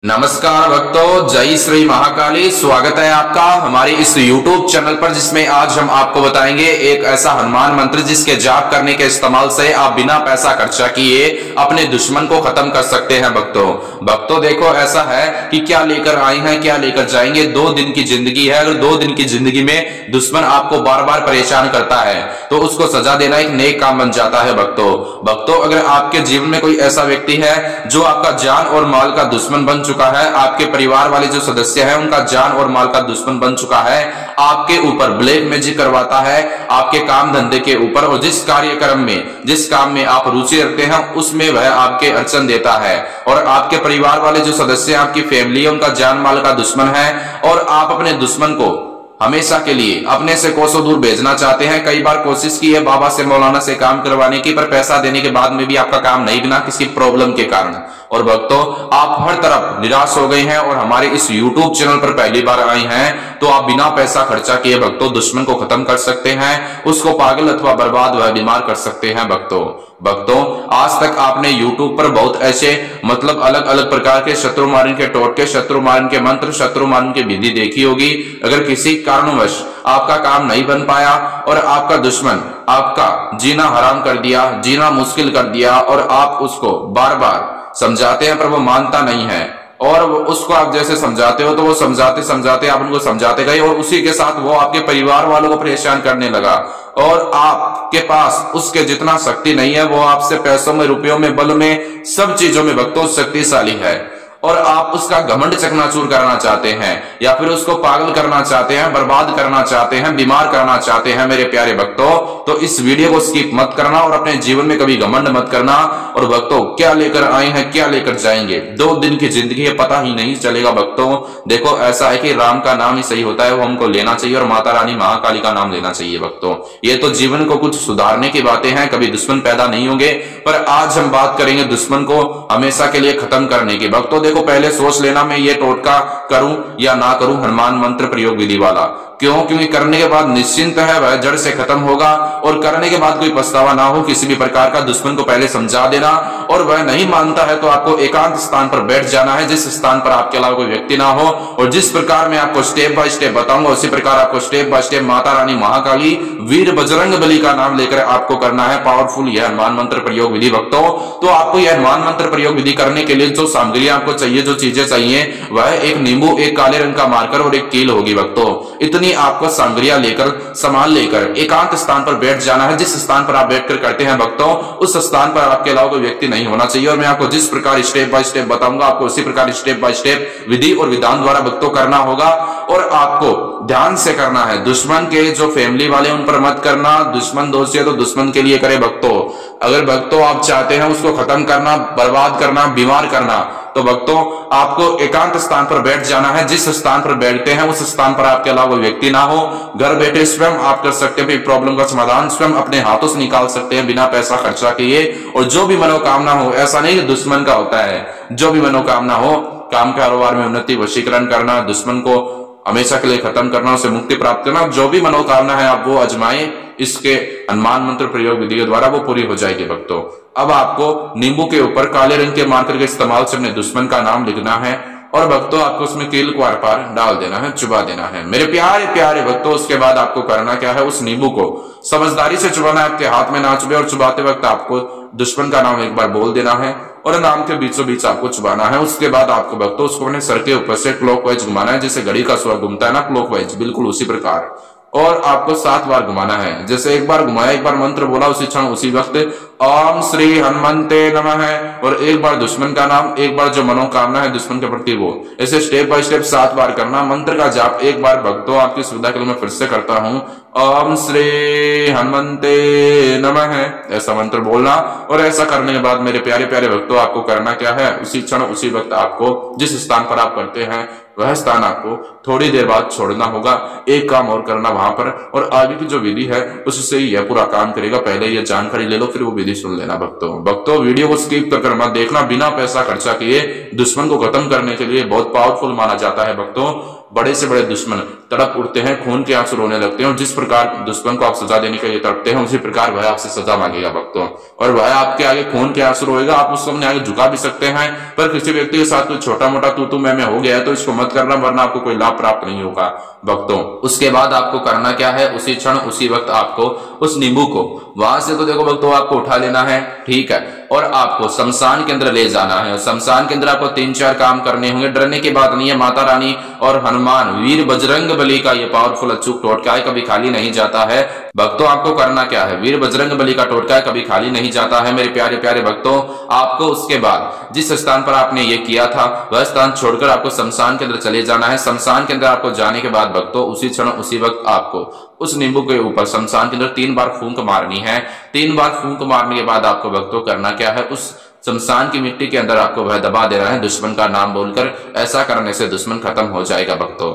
नमस्कार भक्तों, जय श्री महाकाली। स्वागत है आपका हमारे इस YouTube चैनल पर, जिसमें आज हम आपको बताएंगे एक ऐसा हनुमान मंत्र जिसके जाप करने के इस्तेमाल से आप बिना पैसा खर्चा किए अपने दुश्मन को खत्म कर सकते हैं। भक्तों देखो, ऐसा है कि क्या लेकर आए हैं क्या लेकर जाएंगे। 2 दिन की जिंदगी है। अगर 2 दिन की जिंदगी में दुश्मन आपको बार बार परेशान करता है तो उसको सजा देना एक नेक काम बन जाता है। भक्तों अगर आपके जीवन में कोई ऐसा व्यक्ति है जो आपका जान और माल का दुश्मन बन चुका है, आपके परिवार वाले जो सदस्य हैं उनका जान और माल का दुश्मन बन चुका है, आपके ऊपर ब्लैक मैजिक करवाता है, आपके काम धंधे के ऊपर और जिस कार्यक्रम में जिस काम में आप रुचि रखते हैं उसमें वह आपके अड़चन देता है, और आपके परिवार वाले जो सदस्य हैं, आपकी फैमिली है, उनका जान माल का दुश्मन है, और आप अपने दुश्मन को हमेशा के लिए अपने से कोसों दूर भेजना चाहते हैं। कई बार कोशिश की है बाबा से मौलाना से काम करवाने की, पर पैसा देने के बाद में भी आपका काम नहीं बना किसी प्रॉब्लम के कारण। और भक्तों आप हर तरफ निराश हो गए हैं और हमारे इस YouTube चैनल पर पहली बार आए हैं, तो आप बिना पैसा खर्चा किए भक्तों दुश्मन को खत्म कर सकते हैं, उसको पागल अथवा बर्बाद व बीमार कर सकते हैं। भक्तों आज तक आपने YouTube पर बहुत ऐसे अलग अलग प्रकार के शत्रु मारन के टोटके, शत्रु मारन के मंत्र, शत्रु मारन की विधि देखी होगी। अगर किसी कारणवश आपका काम नहीं बन पाया और आपका दुश्मन आपका जीना हराम कर दिया, जीना मुश्किल कर दिया, और आप उसको बार बार समझाते हैं पर वो मानता नहीं है, और उसको आप जैसे समझाते हो तो वो समझाते समझाते आप उनको समझाते गए और उसी के साथ वो आपके परिवार वालों को परेशान करने लगा, और आपके पास उसके जितना शक्ति नहीं है। वो आपसे पैसों में, रुपयों में, बल में, सब चीजों में भक्तों शक्तिशाली है, और आप उसका घमंड चकनाचूर करना चाहते हैं या फिर उसको पागल करना चाहते हैं, बर्बाद करना चाहते हैं, बीमार करना चाहते हैं। मेरे प्यारे भक्तों तो इस वीडियो को स्किप मत करना और अपने जीवन में कभी घमंड मत करना। और भक्तों क्या लेकर आए हैं क्या लेकर जाएंगे, 2 दिन की जिंदगी है, पता ही नहीं चलेगा। भक्तों देखो ऐसा है कि राम का नाम ही सही होता है, वो हमको लेना चाहिए, और माता रानी महाकाली का नाम लेना चाहिए। भक्तों ये तो जीवन को कुछ सुधारने की बातें हैं, कभी दुश्मन पैदा नहीं होंगे, पर आज हम बात करेंगे दुश्मन को हमेशा के लिए खत्म करने की। भक्तों देखो पहले सोच लेना मैं ये टोटका करूं या ना करूं, हनुमान मंत्र प्रयोग विधि वाला। क्यों? क्योंकि करने के बाद निश्चिंत है वह जड़ से खत्म होगा, और करने के बाद कोई पछतावा ना हो किसी भी प्रकार का। दुश्मन को पहले समझा देना, और वह नहीं मानता है तो आपको एकांत स्थान पर बैठ जाना है, जिस स्थान पर आपके अलावा कोई व्यक्ति ना हो, और जिस प्रकार मैं आपको स्टेप बाय स्टेप बताऊंगा उसी प्रकार आपको step by step Mata Rani Mahakali, वीर बजरंग बली का नाम लेकर आपको करना है पावरफुल यह हनुमान मंत्र प्रयोग विधि। भक्तों तो आपको यह हनुमान मंत्र प्रयोग विधि करने के लिए जो सामग्री आपको चाहिए, जो चीजें चाहिए, वह एक नींबू, एक काले रंग का मार्कर और एक कील होगी। भक्तों इतनी आपको सामग्रियां लेकर, सामान लेकर एकांत स्थान पर बैठ जाना है। जिस स्थान पर आप बैठकर करते हैं भक्तों उस स्थान पर आपके अलावा कोई व्यक्ति नहीं होना चाहिए, और मैं आपको जिस प्रकार स्टेप बाय स्टेप बताऊंगा आपको उसी प्रकार स्टेप बाय स्टेप विधि और विधान द्वारा भक्तों करना होगा, और आपको ध्यान से करना है। दुश्मन के जो फैमिली वाले उन पर मत करना, दुश्मन दोस्त है तो दुश्मन के लिए करे। भक्तों अगर भक्तों आप चाहते हैं उसको खत्म करना, बर्बाद करना, बीमार करना, तो भक्तों आपको एकांत स्थान पर बैठ जाना है। जिस स्थान पर बैठते हैं उस स्थान पर आपके अलावा कोई व्यक्ति ना हो। घर बैठे स्वयं आप कर सकते हैं, प्रॉब्लम का समाधान स्वयं अपने हाथों से निकाल सकते हैं बिना पैसा खर्चा किए। और जो भी मनोकामना हो, ऐसा नहीं कि दुश्मन का होता है, जो भी मनोकामना हो, काम कारोबार में उन्नति, वशीकरण करना, दुश्मन को हमेशा के लिए खत्म करना, उसे मुक्ति प्राप्त करना, जो भी मनोकामना है आप वो आजमाएं, इसके हनुमान मंत्र प्रयोग विधि के द्वारा वो पूरी हो जाएगी। भक्तों अब आपको नींबू के ऊपर काले रंग के मार्कर के इस्तेमाल से अपने दुश्मन का नाम लिखना है, और भक्तों आपको उसमें कील को आर पार डाल देना है, चुबा देना है। मेरे प्यारे प्यारे भक्तों उसके बाद आपको करना क्या है, उस नींबू को समझदारी से चुबाना है, आपके हाथ में ना चुभे, और चुबाते वक्त आपको दुश्मन का नाम एक बार बोल देना है, और नाम के बीचों बीच आपको चुबाना है। उसके बाद आपको भक्तों उसको अपने सर के ऊपर से क्लॉकवाइज घुमाना है, जैसे घड़ी का स्वर घूमता है ना क्लॉकवाइज, बिल्कुल उसी प्रकार, और आपको 7 बार घुमाना है। जैसे एक बार घुमाया, एक बार मंत्र बोला, उसी क्षण उसी वक्त ओम श्री हनुमंते नमः है, और एक बार दुश्मन का नाम, एक बार जो मनोकामना है दुश्मन के प्रति वो, ऐसे स्टेप बाय स्टेप 7 बार करना। मंत्र का जाप एक बार भक्तों आपकी सुविधा के लिए मैं फिर से करता हूं, ओम श्री हनुमंते नमः है, ऐसा मंत्र बोलना। और ऐसा करने के बाद मेरे प्यारे प्यारे भक्तों आपको करना क्या है, उसी क्षण उसी वक्त आपको जिस स्थान पर आप करते हैं वह स्थान आपको थोड़ी देर बाद छोड़ना होगा। एक काम और करना वहां पर, और आगे की जो विधि है उससे यह पूरा काम करेगा। पहले यह जानकारी ले लो फिर वो विधि सुन लेना। भक्तों वीडियो को स्किप कर मत देखना। बिना पैसा खर्चा किए दुश्मन को खत्म करने के लिए बहुत पावरफुल माना जाता है। भक्तों बड़े से बड़े दुश्मन तड़प उठते हैं, खून के आंसू रोने लगते हैं, और जिस प्रकार दुश्मन को आप सजा देने के लिए तड़पते हैं उसी प्रकार वह आपसे सजा मांगेगा भक्तों, और वह आपके आगे खून के आंसू रोएगा। आप उसको अपने आगे झुका भी सकते हैं, पर किसी व्यक्ति के साथ कोई छोटा मोटा तू मैं हो गया है तो इसको मत करना, वरना आपको कोई लाभ प्राप्त नहीं होगा भक्तों। उसके बाद आपको करना क्या है, उसी क्षण उसी वक्त आपको उस नींबू को वहां से तो देखो भक्तों आपको उठा लेना है, ठीक है, और आपको शमशान के अंदर ले जाना है। शमशान के अंदर आपको 3-4 काम करने होंगे। डरने की बात नहीं है, माता रानी और हनुमान वीर बजरंग बली का ये पावरफुल अचूक टोटका है, कभी खाली नहीं जाता है भक्तों। आपको करना क्या है, वीर बजरंग बली का टोटका है, कभी खाली नहीं जाता है मेरे प्यारे प्यारे भक्तों। आपको उसके बाद जिस स्थान पर आपने ये किया था वह स्थान छोड़कर आपको शमशान के अंदर चले जाना है। शमशान के अंदर आपको जाने के बाद भक्तों उसी क्षण उसी वक्त आपको उस नींबू के ऊपर शमशान के अंदर 3 बार फूंक मारनी है। 3 बार फूंक मारने के बाद आपको भक्तों करना क्या है, उस शमशान की मिट्टी के अंदर आपको वह दबा देना है दुश्मन का नाम बोलकर। ऐसा करने से दुश्मन खत्म हो जाएगा भक्तों।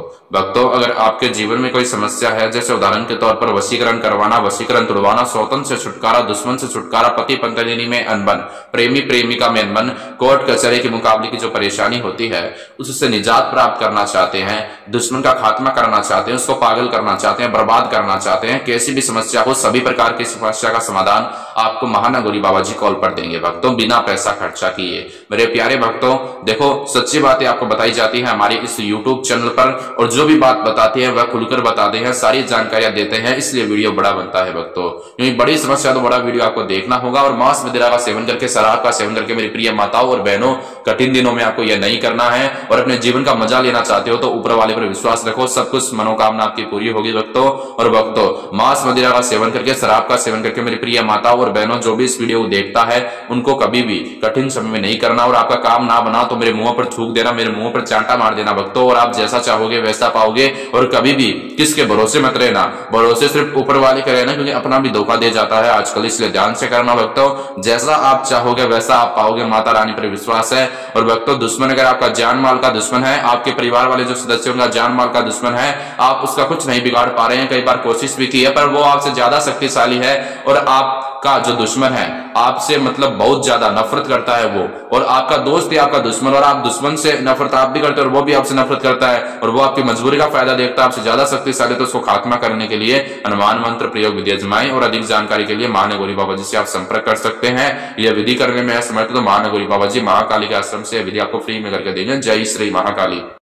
अगर आपके जीवन में कोई समस्या है, जैसे उदाहरण के तौर पर वशीकरण करवाना, वशीकरण तुड़वाना, सौतन से छुटकारा, दुश्मन से छुटकारा, पति पत्नी में अनबन, प्रेमी प्रेमिका में अनबन, कोर्ट कचहरी के मुकाबले की जो परेशानी होती है उससे निजात प्राप्त करना चाहते हैं, दुश्मन का खात्मा करना चाहते हैं, उसको पागल करना चाहते हैं, बर्बाद करना चाहते हैं, कैसी भी समस्या हो सभी प्रकार की समस्या का समाधान आपको महानगौरी बाबा जी कॉल पर देंगे भक्तों, बिना पैसा खर्चा किए। मेरे प्यारे भक्तों देखो सच्ची बातें आपको बताई जाती है हमारे इस YouTube चैनल पर, और जो भी बात बताते हैं वह खुलकर बताते हैं, सारी जानकारियां देते हैं, इसलिए वीडियो बड़ा बनता है भक्तों। क्योंकि बड़ी समस्या तो बड़ा वीडियो आपको देखना होगा। और मांस मदिरा का सेवन करके, शराब का सेवन करके मेरी प्रिय माताओं और बहनों कठिन दिनों में आपको यह नहीं करना है, और अपने जीवन का मजा लेना चाहते हो तो ऊपर वाले पर विश्वास रखो, सब कुछ मनोकामना आपकी पूरी होगी भक्तों। और भक्तों मांस मदिरा का सेवन करके, शराब का सेवन करके मेरी प्रिय माताओं और बहनों जो भी इस वीडियो को देखता है उनको कभी भी कठिन समय में नहीं करना, और आपका काम ना बना तो मेरे मुंह पर थूक देना, मेरे मुंह पर चांटा मार देना भक्तों, और आप जैसा चाहोगे वैसा पाओगे। और कभी भी किसके भरोसे मत रहना, भरोसे सिर्फ ऊपर वाले का रहना, क्योंकि अपना भी धोखा दे जाता है आजकल, इसलिए ध्यान से करना भक्तों। जैसा आप चाहोगे वैसा आप पाओगे, माता रानी पर विश्वास है। और भक्तों दुश्मन अगर आपका जान माल का दुश्मन है, आपके परिवार वाले जो सदस्य उनका जान माल का दुश्मन है, आप उसका कुछ नहीं बिगाड़ पा रहे हैं, कई बार कोशिश भी की है पर वो आपसे ज्यादा शक्तिशाली है, और आपका जो दुश्मन है आपसे मतलब बहुत ज्यादा नफरत करता है वो, और आपका दोस्त ही आपका दुश्मन, और आप दुश्मन से नफरत आप भी करते हो और वो भी आपसे नफरत करता है, और वो आपकी मजबूरी का फायदा देखता है, आपसे ज्यादा शक्तिशाली, तो उसको खात्मा करने के लिए हनुमान मंत्र प्रयोग विधि आजमाएं। और अधिक जानकारी के लिए महानगौरी बाबा जी से आप संपर्क कर सकते हैं। यह विधि करने में असमर्थ तो महानगौरी बाबा जी महाकाली के आश्रम से विधि आपको फ्री में करके देंगे। जय श्री महाकाली।